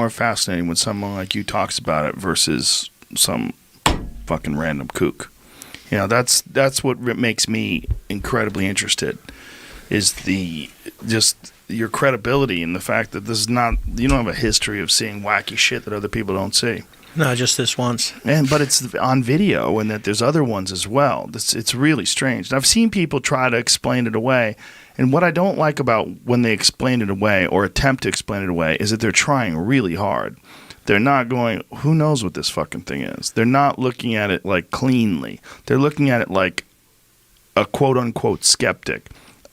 more fascinating when someone like you talks about it versus some fucking random kook. You know, that's what makes me incredibly interested, is just your credibility and the fact that this is not, you don't have a history of seeing wacky shit that other people don't see. No, just this once. But it's on video, and that there's other ones as well. It's really strange. And I've seen people try to explain it away, and what I don't like about when they explain it away or attempt to explain it away is that they're trying really hard. They're not going, who knows what this fucking thing is? They're not looking at it like cleanly. They're looking at it like a quote-unquote skeptic.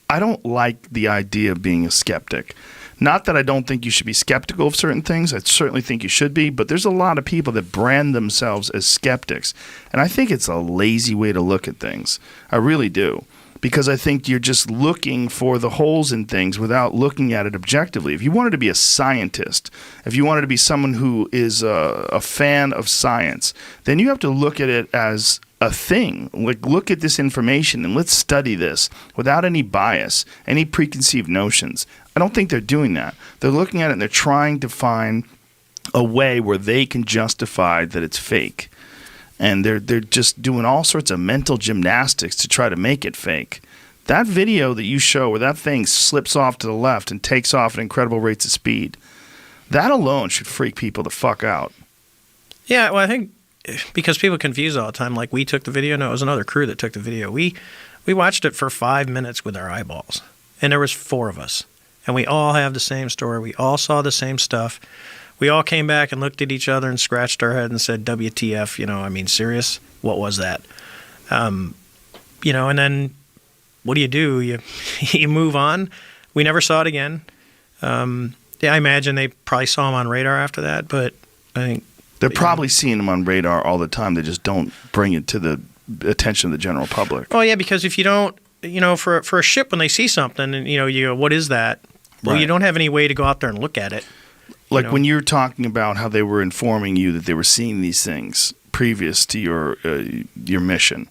I don't like the idea of being a skeptic. Not that I don't think you should be skeptical of certain things. I certainly think you should be. But there's a lot of people that brand themselves as skeptics. And I think it's a lazy way to look at things. I really do. Because I think you're just looking for the holes in things without looking at it objectively. If you wanted to be a scientist, if you wanted to be someone who is a fan of science, then you have to look at it as a thing. Like, look at this information and let's study this without any bias, any preconceived notions. I don't think they're doing that. They're looking at it and they're trying to find a way where they can justify that it's fake. And they're just doing all sorts of mental gymnastics to try to make it fake. That video that you show where that thing slips off to the left and takes off at incredible rates of speed, that alone should freak people the fuck out. Yeah, well, I think because people confuse all the time, like we took the video. No, it was another crew that took the video. We watched it for 5 minutes with our eyeballs, and there was 4 of us. And we all have the same story. We all saw the same stuff. We all came back and looked at each other and scratched our head and said, WTF, I mean, serious? What was that? And then what do? You move on. We never saw it again. I imagine they probably saw him on radar after that, but I think... They're probably seeing him on radar all the time. They just don't bring it to the attention of the general public. Oh, yeah, because if you don't, for a ship, when they see something and, you go, what is that? Well, right. You don't have any way to go out there and look at it. Like when you're talking about how they were informing you that they were seeing these things previous to your mission,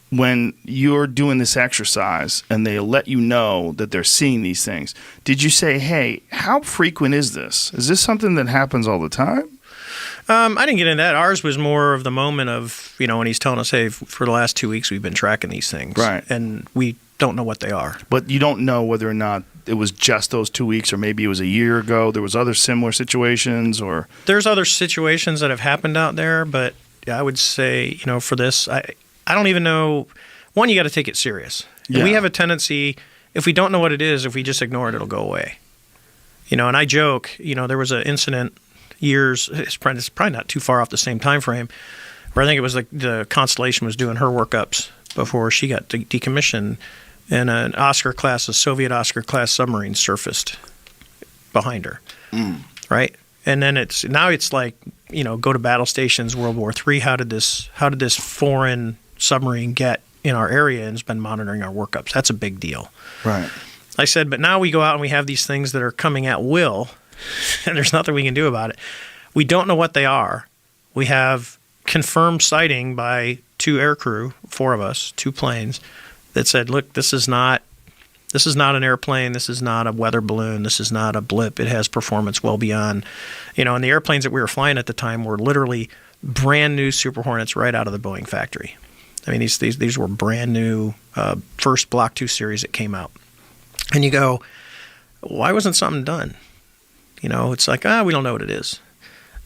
when you're doing this exercise and they let you know that they're seeing these things, did you say, hey, how frequent is this? Is this something that happens all the time? I didn't get into that. Ours was more of the moment of, when he's telling us, hey, for the last 2 weeks we've been tracking these things. Right. And we don't know what they are. But you don't know whether or not it was just those 2 weeks, or maybe it was a year ago. There was other similar situations, or... There's other situations that have happened out there, but I would say, for this, I don't even know. One, you got to take it serious. Yeah. We have a tendency, if we don't know what it is, if we just ignore it, it'll go away. And I joke, there was an incident it's probably not too far off the same time frame, where I think it was the Constellation was doing her workups before she got decommissioned, and an a Soviet Oscar-class submarine surfaced behind her, right? And then it's like, go to battle stations, World War III. How did this foreign submarine get in our area and has been monitoring our workups? That's a big deal. Right. I said, but now we go out and we have these things that are coming at will, and there's nothing we can do about it. We don't know what they are. We have confirmed sighting by 2 aircrew, 4 of us, 2 planes, that said, look, this is not an airplane, this is not a weather balloon, this is not a blip. It has performance well beyond, and the airplanes that we were flying at the time were literally brand new Super Hornets right out of the Boeing factory. I mean, these were brand new, first Block 2 series that came out. And you go, why wasn't something done? It's like, we don't know what it is.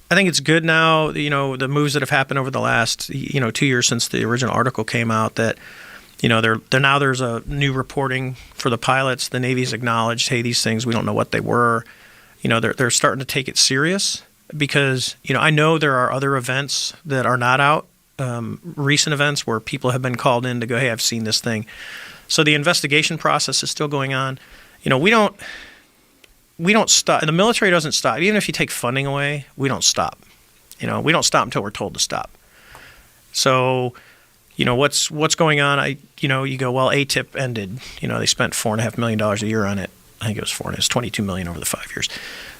I think it's good now, the moves that have happened over the last, 2 years since the original article came out, that, now there's a new reporting for the pilots. The Navy's acknowledged, hey, these things, we don't know what they were. They're starting to take it serious because, I know there are other events that are not out, recent events where people have been called in to go, hey, I've seen this thing. So the investigation process is still going on. We don't stop. The military doesn't stop. Even if you take funding away, we don't stop. We don't stop until we're told to stop. So, what's going on? You go, well, ATIP ended. They spent $4.5 million a year on it. I think it was $22 million over the 5 years.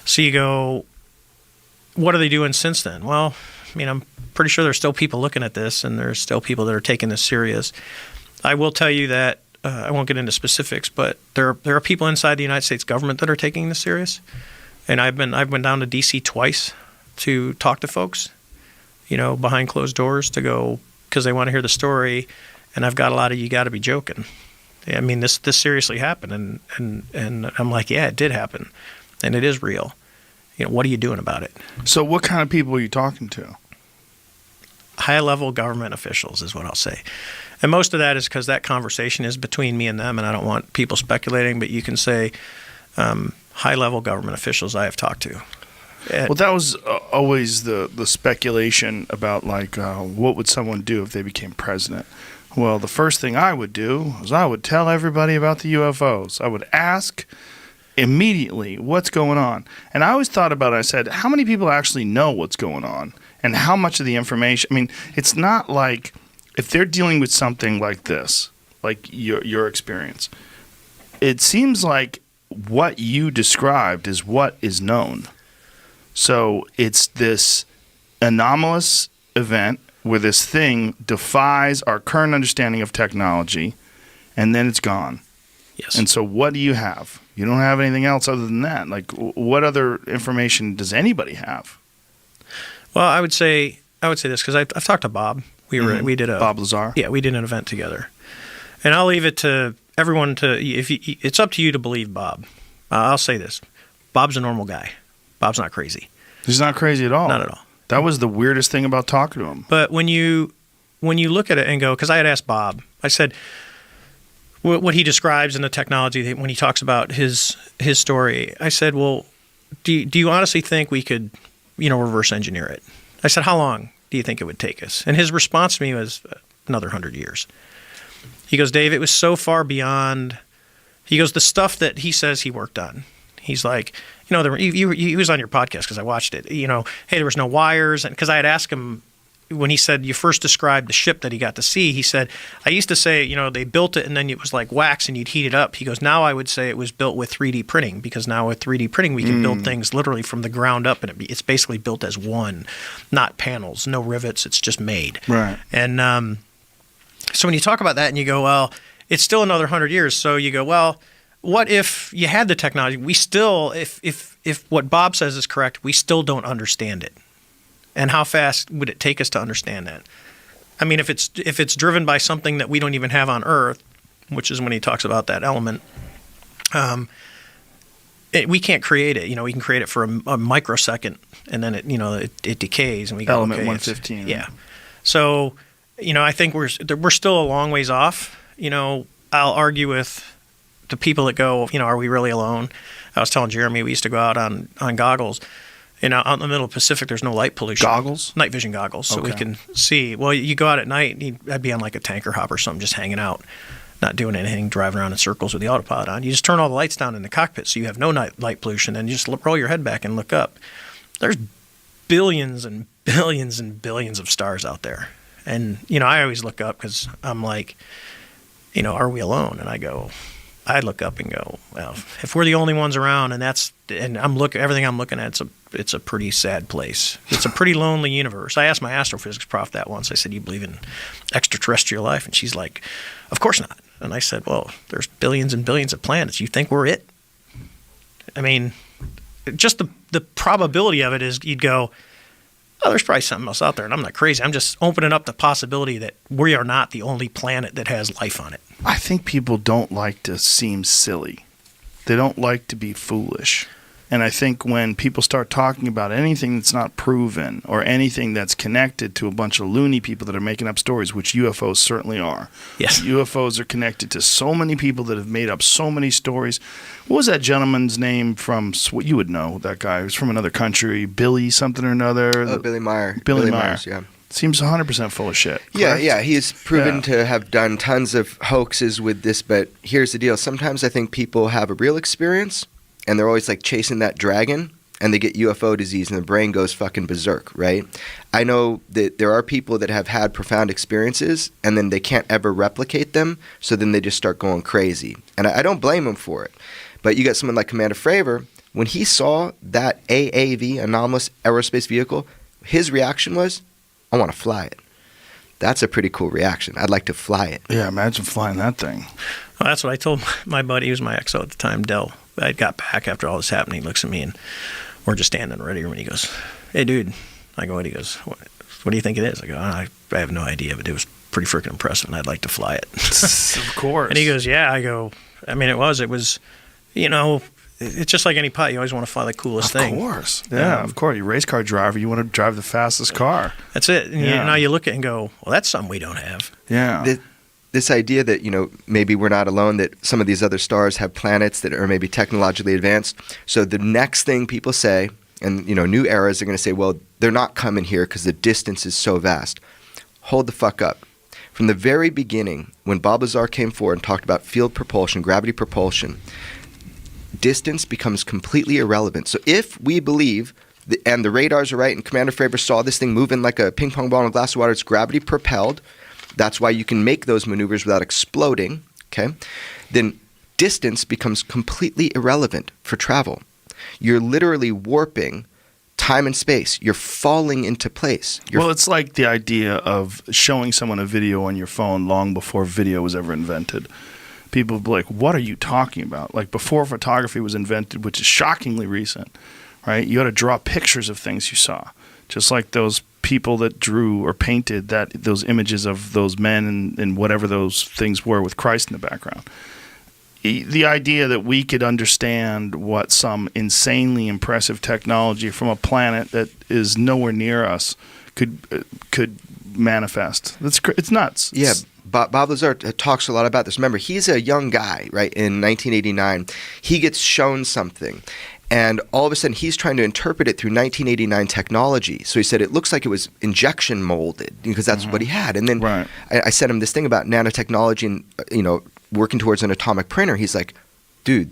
So you go, what are they doing since then? Well, I'm pretty sure there's still people looking at this, and there's still people that are taking this serious. I will tell you that I won't get into specifics, but there are people inside the United States government that are taking this serious. And I've been down to DC twice to talk to folks, behind closed doors to go because they want to hear the story. And I've got a lot of, you got to be joking. I mean, this seriously happened. And I'm like, yeah, it did happen. And it is real. What are you doing about it? So what kind of people are you talking to? High-level government officials is what I'll say. And most of that is because that conversation is between me and them, and I don't want people speculating, but you can say high-level government officials I have talked to. Well, that was always the speculation about, like, what would someone do if they became president? Well, the first thing I would do is I would tell everybody about the UFOs. I would ask immediately what's going on. And I always thought about it. I said, how many people actually know what's going on? And how much of the information? I mean, it's not like if they're dealing with something like this, like your experience, it seems like what you described is what is known. So it's this anomalous event where this thing defies our current understanding of technology, and then it's gone. Yes. And so what do you have? You don't have anything else other than that. Like, what other information does anybody have? Well, I would say this because I've talked to Bob. We did Bob Lazar. Yeah, we did an event together, and I'll leave it to everyone it's up to you to believe Bob. I'll say this: Bob's a normal guy. Bob's not crazy. He's not crazy at all. Not at all. That was the weirdest thing about talking to him. But when you look at it and go, because I had asked Bob, I said what he describes in the technology when he talks about his story. I said, well, do you honestly think we could reverse engineer it? I said, how long do you think it would take us? And his response to me was another 100 years. He goes, Dave, it was so far beyond. He goes, the stuff that he says he worked on. He's like, he was on your podcast because I watched it. Hey, there was no wires. And because I had asked him when he said you first described the ship that he got to see, he said, I used to say, they built it and then it was like wax and you'd heat it up. He goes, now I would say it was built with 3D printing because now with 3D printing we can build things literally from the ground up and it's basically built as one, not panels, no rivets. It's just made. Right. And so when you talk about that and you go, well, it's still another 100 years. So you go, well, what if you had the technology? We still, if what Bob says is correct, we still don't understand it. And how fast would it take us to understand that? I mean, if it's driven by something that we don't even have on Earth, which is when he talks about that element, we can't create it. We can create it for a microsecond, and then it decays, and we go element okay, 115. Yeah. So I think we're still a long ways off. I'll argue with the people that go, are we really alone? I was telling Jeremy we used to go out on goggles. Out in the middle of the Pacific, there's no light pollution. Goggles? Night vision goggles, so we can see. Well, you go out at night, I'd be on like a tanker hop or something, just hanging out, not doing anything, driving around in circles with the autopilot on. You just turn all the lights down in the cockpit so you have no light pollution, and you just roll your head back and look up. There's billions and billions and billions of stars out there. And, I always look up because I'm like, are we alone? And I look up and go, well, if we're the only ones around, and everything I'm looking at, it's a pretty sad place. It's a pretty lonely universe. I asked my astrophysics prof that once. I said, "You believe in extraterrestrial life?" And she's like, "Of course not." And I said, "Well, there's billions and billions of planets. You think we're it?" I mean, just the probability of it is you'd go, "Oh, there's probably something else out there," and I'm not crazy. I'm just opening up the possibility that we are not the only planet that has life on it. I think people don't like to seem silly. They don't like to be foolish. And I think when people start talking about anything that's not proven or anything that's connected to a bunch of loony people that are making up stories, which UFOs certainly are. Yes. UFOs are connected to so many people that have made up so many stories. What was that gentleman's name from, you would know that guy. He was from another country, Billy something or another. Oh, Billy Meyer. Billy Meyer. Myers, yeah. Seems 100% full of shit. Correct? Yeah. He's proven to have done tons of hoaxes with this, but here's the deal. Sometimes I think people have a real experience, and they're always like chasing that dragon, and they get UFO disease, and their brain goes fucking berserk, right? I know that there are people that have had profound experiences, and then they can't ever replicate them, so then they just start going crazy. And I don't blame them for it. But you got someone like Commander Fravor, when he saw that AAV, anomalous aerospace vehicle, his reaction was, I want to fly it. That's a pretty cool reaction. I'd like to fly it. Yeah, imagine flying that thing. Well, that's what I told my buddy, who was my XO at the time, Dell. I got back after all this happened. He looks at me, and we're just standing in the ready room, and he goes, "Hey, dude." I go, "What?" He goes, "What do you think it is?" I go, I have no idea, but it was pretty freaking impressive, and I'd like to fly it." Of course. And he goes, "Yeah." I go, "I mean, it was, you know, it's just like any pilot. You always want to fly the coolest thing." Of course. Yeah, of course. You're a race car driver. You want to drive the fastest car. That's it. And Yeah. now you look at it and go, well, that's something we don't have. Yeah. This idea that, maybe we're not alone, that some of these other stars have planets that are maybe technologically advanced. So the next thing people say, and, new eras are going to say, well, they're not coming here because the distance is so vast. Hold the fuck up. From the very beginning, when Bob Lazar came forward and talked about field propulsion, gravity propulsion, distance becomes completely irrelevant. So if we believe, and the radars are right, and Commander Fravor saw this thing moving like a ping pong ball in a glass of water, it's gravity propelled, that's why you can make those maneuvers without exploding, okay? Then distance becomes completely irrelevant for travel. You're literally warping time and space. You're falling into place. Well, it's like the idea of showing someone a video on your phone long before video was ever invented. People would be like, what are you talking about? Like before photography was invented, which is shockingly recent, right? You had to draw pictures of things you saw. Just like those people that drew or painted those images of those men and whatever those things were with Christ in the background. The idea that we could understand what some insanely impressive technology from a planet that is nowhere near us could manifest. It's nuts. Yeah, Bob Lazar talks a lot about this. Remember, he's a young guy, right? In 1989, he gets shown something. And all of a sudden, he's trying to interpret it through 1989 technology. So he said it looks like it was injection molded because that's what he had. And then I sent him this thing about nanotechnology and working towards an atomic printer. He's like, dude,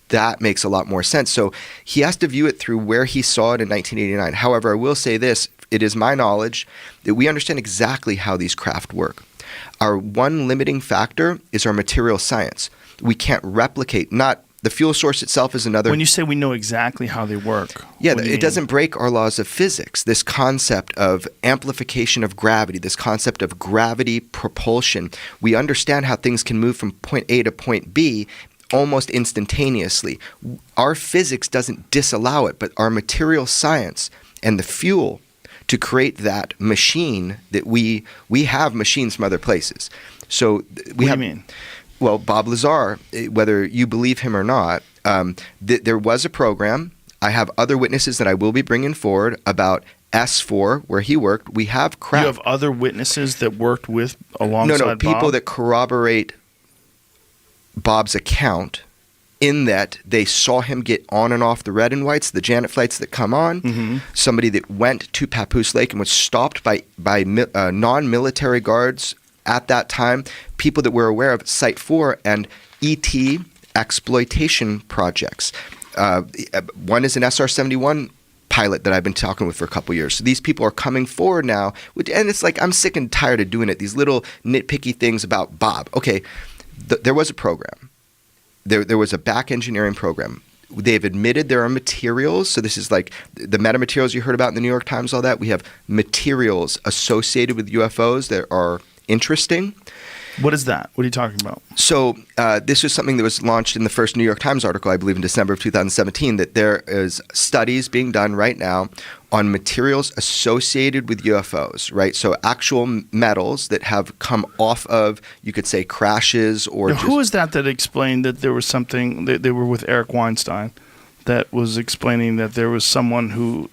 that makes a lot more sense. So he has to view it through where he saw it in 1989. However, I will say this. It is my knowledge that we understand exactly how these craft work. Our one limiting factor is our material science. We can't replicate, the fuel source itself is another. When you say we know exactly how they work. Yeah, it doesn't break our laws of physics. This concept of amplification of gravity, this concept of gravity propulsion, we understand how things can move from point A to point B almost instantaneously. Our physics doesn't disallow it, but our material science and the fuel to create that machine that we have machines from other places. So what do you mean? Well, Bob Lazar, whether you believe him or not, there was a program. I have other witnesses that I will be bringing forward about S4, where he worked. We have craft. You have other witnesses that worked with alongside Bob? No, people that corroborate Bob's account in that they saw him get on and off the red and whites, the Janet flights that come on. Mm-hmm. Somebody that went to Papoose Lake and was stopped by non-military guards at that time, people that were aware of Site 4 and ET exploitation projects. One is an SR-71 pilot that I've been talking with for a couple years. So these people are coming forward now, and it's like I'm sick and tired of doing it, these little nitpicky things about Bob. Okay, there was a program. There was a back engineering program. They've admitted there are materials. So this is like the metamaterials you heard about in the New York Times, all that. We have materials associated with UFOs that are interesting. What is that? What are you talking about? So this was something that was launched in the first New York Times article, I believe in December of 2017, that there is studies being done right now on materials associated with UFOs, right? So actual metals that have come off of, you could say, crashes or now, who is that explained that there was something, they were with Eric Weinstein, that was explaining that there was someone who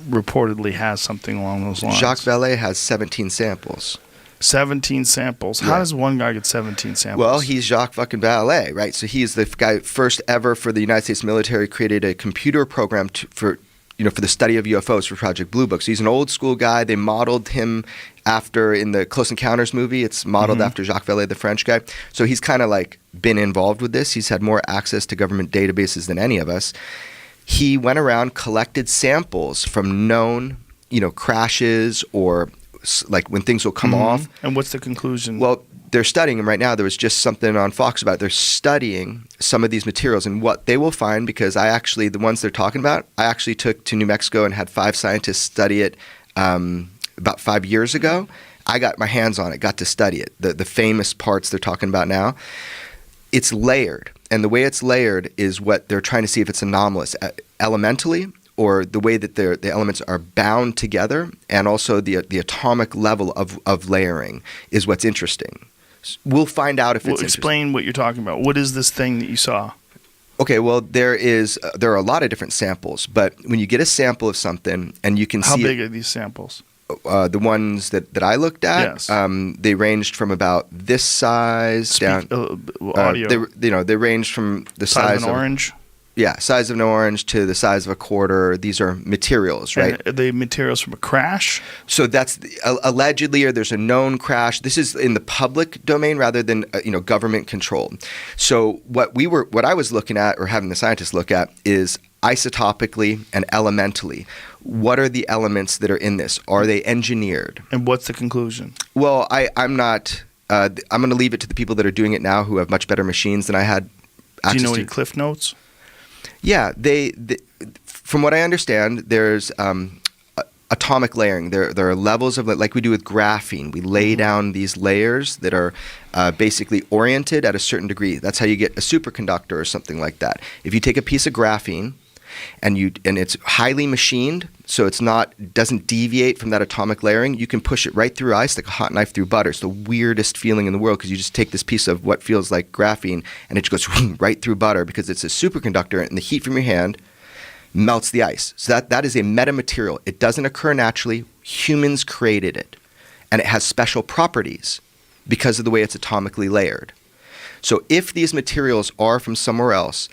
reportedly has something along those lines? Jacques Vallée has 17 samples. 17 samples. How does one guy get 17 samples? Well, he's Jacques fucking Vallée, right? So he's the guy first ever for the United States military created a computer program for the study of UFOs for Project Blue Book. So he's an old school guy. They modeled him after in the Close Encounters movie. It's modeled after Jacques Vallée, the French guy. So he's kind of like been involved with this. He's had more access to government databases than any of us. He went around, collected samples from known, crashes or like when things will come off. And what's the conclusion? Well, they're studying them right now. There was just something on Fox about it. They're studying some of these materials and what they will find, because the ones they're talking about, I actually took to New Mexico and had 5 scientists study it about 5 years ago. I got my hands on it, got to study it. The famous parts they're talking about now. It's layered. and the way it's layered is what they're trying to see if it's anomalous elementally, or the way that the elements are bound together, and also the atomic level of layering is what's interesting. We'll find out if it's explain what you're talking about. What is this thing that you saw? Okay, well, there are a lot of different samples, but when you get a sample of something and you can see... How big are these samples? The ones that I looked at, yes. They ranged from about this size down... audio. They ranged from the size of an orange? Yeah, size of an orange to the size of a quarter. These are materials, right? And are they materials from a crash? So that's allegedly, or there's a known crash. This is in the public domain rather than government controlled. So what I was looking at, or having the scientists look at, is isotopically and elementally. What are the elements that are in this? Are they engineered? And what's the conclusion? Well, I'm not. I'm going to leave it to the people that are doing it now, who have much better machines than I had access to. Do you know any cliff notes? Yeah, from what I understand, there's atomic layering. There are levels of, like we do with graphene. We lay down these layers that are basically oriented at a certain degree. That's how you get a superconductor or something like that. If you take a piece of graphene and it's highly machined, so doesn't deviate from that atomic layering, you can push it right through ice like a hot knife through butter. It's the weirdest feeling in the world, because you just take this piece of what feels like graphene and it just goes right through butter, because it's a superconductor, and the heat from your hand melts the ice. So that is a metamaterial. It doesn't occur naturally. Humans created it, and it has special properties because of the way it's atomically layered. So if these materials are from somewhere else,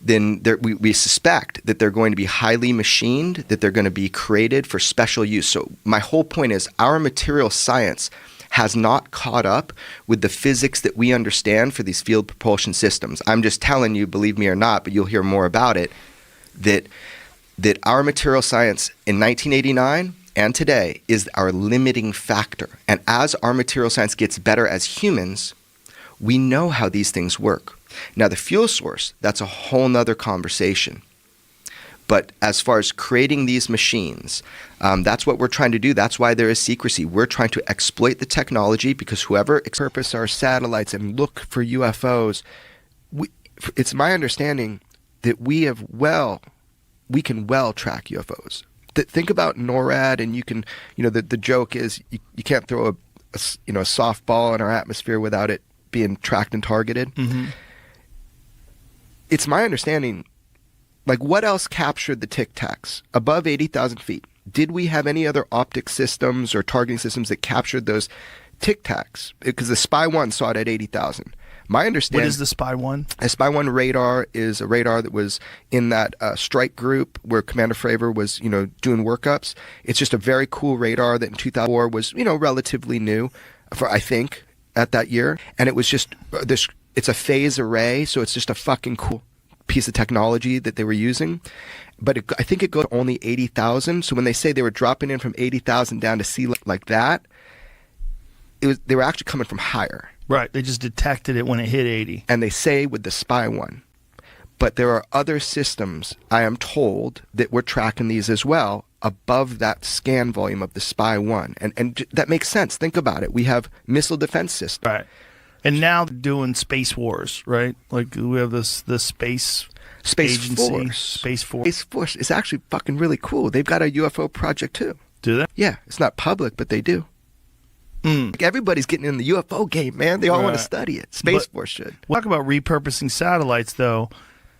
then we suspect that they're going to be highly machined, that they're going to be created for special use. So my whole point is, our material science has not caught up with the physics that we understand for these field propulsion systems. I'm just telling you, believe me or not, but you'll hear more about it, that our material science in 1989 and today is our limiting factor. And as our material science gets better as humans, we know how these things work. Now, the fuel source, that's a whole nother conversation. But as far as creating these machines, that's what we're trying to do. That's why there is secrecy. We're trying to exploit the technology, because whoever purpose our satellites and look for UFOs, it's my understanding that we can well track UFOs. Think about NORAD, and you can, the joke is you can't throw a softball in our atmosphere without it being tracked and targeted. Mm-hmm. It's my understanding, like, what else captured the Tic Tacs above 80,000 feet? Did we have any other optic systems or targeting systems that captured those Tic Tacs? Because the Spy-1 saw it at 80,000. My understanding. What is the Spy-1? A Spy-1 radar is a radar that was in that strike group where Commander Fravor was, doing workups. It's just a very cool radar that in 2004 was, relatively new, I think, at that year. And it was just this. It's a phase array, so it's just a fucking cool piece of technology that they were using. But I think it goes to only 80,000. So when they say they were dropping in from 80,000 down to sea level like that, they were actually coming from higher. Right. They just detected it when it hit 80. And they say with the Spy-1. But there are other systems, I am told, that we're tracking these as well above that scan volume of the Spy-1. And that makes sense. Think about it. We have missile defense systems. Right. And now they're doing space wars, right? Like, we have this space agency. Space Force. Space Force is actually fucking really cool. They've got a UFO project too. Do they? Yeah. It's not public, but they do. Like, everybody's getting in the UFO game, man. They all want to study it. Space Force should. Talk about repurposing satellites, though.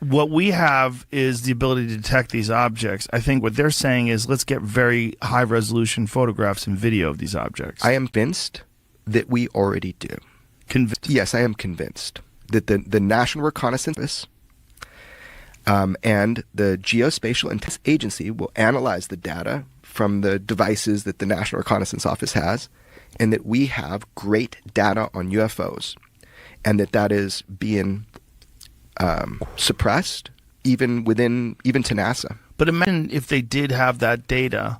What we have is the ability to detect these objects. I think what they're saying is, let's get very high-resolution photographs and video of these objects. I am convinced that we already do. Yes, I am convinced that the National Reconnaissance Service and the Geospatial Intelligence Agency will analyze the data from the devices that the National Reconnaissance Office has, and that we have great data on UFOs, and that is being suppressed even to NASA. But imagine if they did have that data,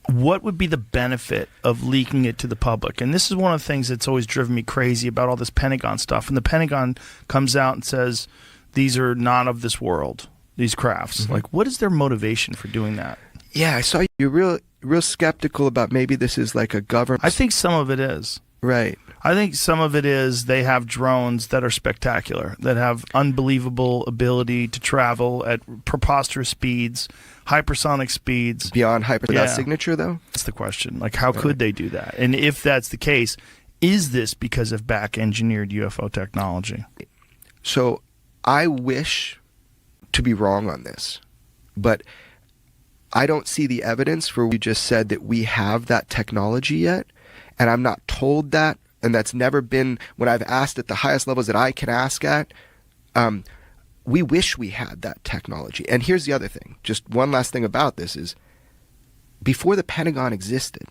what would be the benefit of leaking it to the public? And this is one of the things that's always driven me crazy about all this Pentagon stuff. And the Pentagon comes out and says, these are not of this world, these crafts. Mm-hmm. Like, what is their motivation for doing that? Yeah, I saw you're real skeptical about maybe this is like a government. I think some of it is. Right. I think some of it is they have drones that are spectacular, that have unbelievable ability to travel at preposterous speeds, hypersonic speeds. Beyond hyper without Yeah. signature, though? That's the question. Like, how could they do that? And if that's the case, is this because of back-engineered UFO technology? So I wish to be wrong on this, but I don't see the evidence for what you just said that we have that technology yet, and I'm not told that, and that's never been, when I've asked at the highest levels that I can ask at, we wish we had that technology. And here's the other thing, just one last thing about this is, before the Pentagon existed,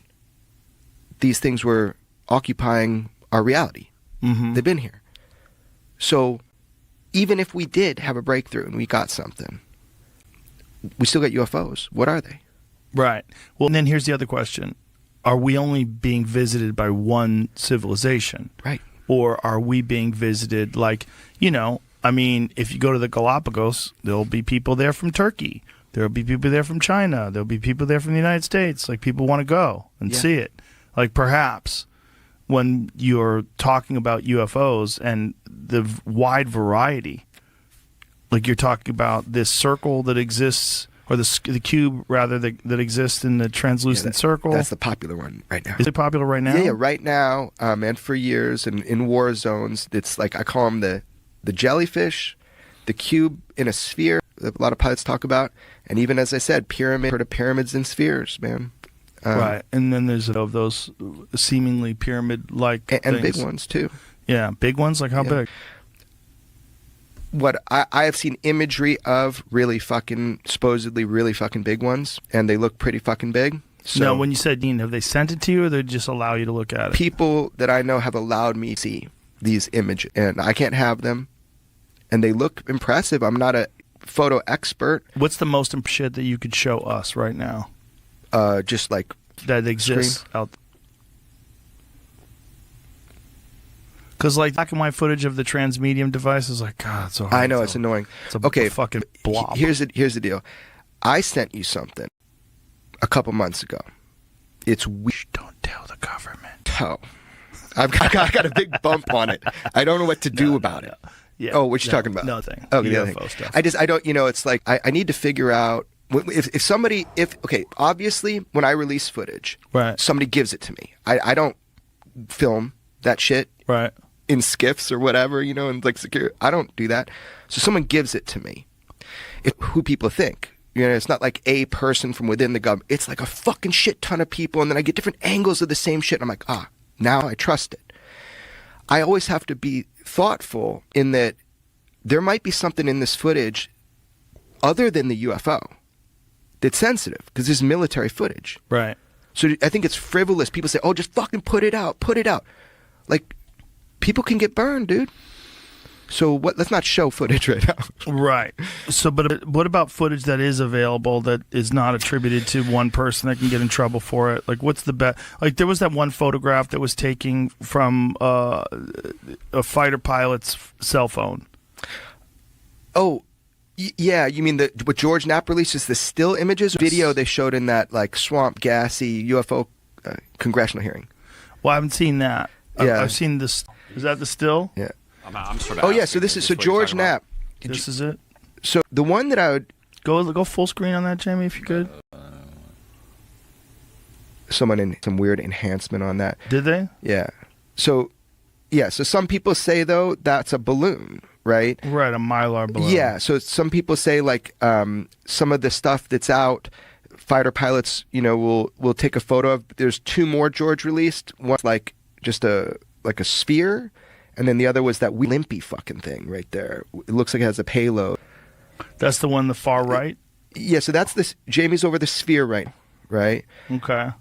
these things were occupying our reality. Mm-hmm. They've been here. So even if we did have a breakthrough and we got something, we still got UFOs. What are they? Right. Well, and then here's the other question. Are we only being visited by one civilization? Right. Or are we being visited like, I mean, if you go to the Galapagos, there'll be people there from Turkey. There'll be people there from China. There'll be people there from the United States. Like, people want to go and see it. Like, perhaps when you're talking about UFOs and the wide variety, like you're talking about this circle that exists, or the cube rather, that exists in the translucent circle. That's the popular one right now. Is it popular right now? Yeah, right now, and for years, and in war zones, it's like, I call them the jellyfish, the cube in a sphere that a lot of pilots talk about, and even, as I said, pyramids and spheres, man. Right, and then there's of those seemingly pyramid-like and things. big ones too. Yeah, big ones. Like, how big? What I have seen imagery of supposedly really fucking big ones, and they look pretty fucking big. So No, when you said, Dean, have they sent it to you, or they just allow you to look at it? people that I know have allowed me to see these images, and I can't have them, and they look impressive. I'm not a photo expert. What's the most shit that you could show us right now Just like that exists out? Because like black and white footage of the transmedium device is like, God, it's so hard. I know it's annoying. It's a Okay, fucking blob. Here's the deal. I sent you something a couple months ago. It's Don't tell the government. Oh, I got a big bump on it. I don't know what to do about it. Yeah. Oh, what you talking about? Nothing. Oh, the other UFO thing. stuff. I don't. It's like I need to figure out if somebody obviously when I release footage, Right. somebody gives it to me. I don't film that shit Right. in skiffs or whatever, and like secure. I don't do that. So someone gives it to me. Who people think. It's not like a person from within the government. It's like a fucking shit ton of people, and then I get different angles of the same shit, and I'm like, now I trust it. I always have to be thoughtful in that there might be something in this footage other than the UFO that's sensitive, because this is military footage. Right. So I think it's frivolous. People say, oh, just fucking put it out. Like, people can get burned, dude. So let's not show footage right now. Right. So, but what about footage that is available that is not attributed to one person that can get in trouble for it? Like, what's the best? Like, there was that one photograph that was taken from a fighter pilot's cell phone. Oh, yeah. You mean what George Knapp releases, the still images? Video they showed in that, like, swamp, gassy UFO congressional hearing. Well, I haven't seen that. Yeah. I've seen this. Is that the still? Yeah. I'm sort of. Oh, yeah. So this is George Knapp. This is it? So the one that I would. Go full screen on that, Jamie, if you could. Someone in some weird enhancement on that. Did they? Yeah. So some people say, though, that's a balloon, right? Right, a Mylar balloon. Yeah. So some people say, like, some of the stuff that's out, fighter pilots, will take a photo of. There's two more George released. One's like just a sphere, and then the other was that limpy fucking thing right there. It looks like it has a payload. That's the one, the far right? Yeah. So that's this. Jamie's over the sphere, right? Okay.